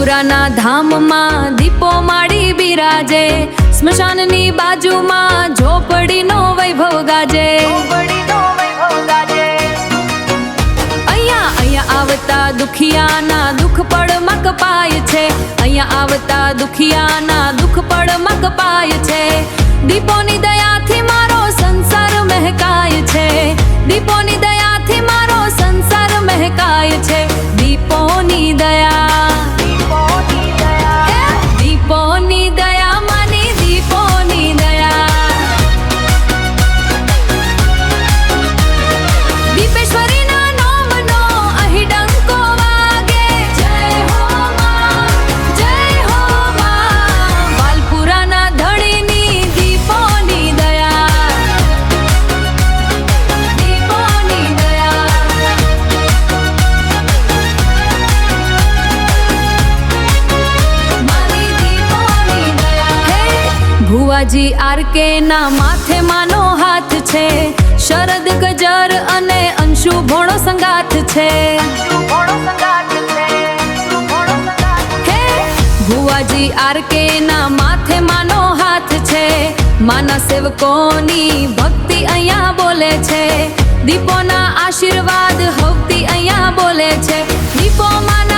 વાલપુરાના ધામમાં દીપો માડી બિરાજે, સ્મશાનની બાજુમાં ઝોપડીનો વૈભવ ગાજે. અહીંયા આવતા દુખિયાના દુઃખ પડમાં કપાય છે, અહીંયા આવતા દુખિયાના દુઃખ પડમાં કપાય છે. દીપોની દયાથી મારો સંસાર મહેકાય છે, દીપોની દયાથી મારો સંસાર મહેકાય છે. દીપોની દયા, દીપોની દયા માની દીપોની દયા. દીપેશ્વરીના નોમનો અહીં ડંકો વાગે, જય હો માં, જય હો માં. વાલપુરાના ધણીની દીપોની દયા, દીપોની દયા. મારી દીપોની દયા. હે ભુવાજી આરકે ના માથે માનો હાથ છે, શરદ ગજર અને અંશુ ભોણો સંગાથ છે. હે ભુવાજી આરકે ના માથે માનો હાથ છે, માના સેવકોની ભક્તિ અહીંયા બોલે છે. દીપોના આશીર્વાદ હવતી અહીંયા બોલે છે. દીપો માના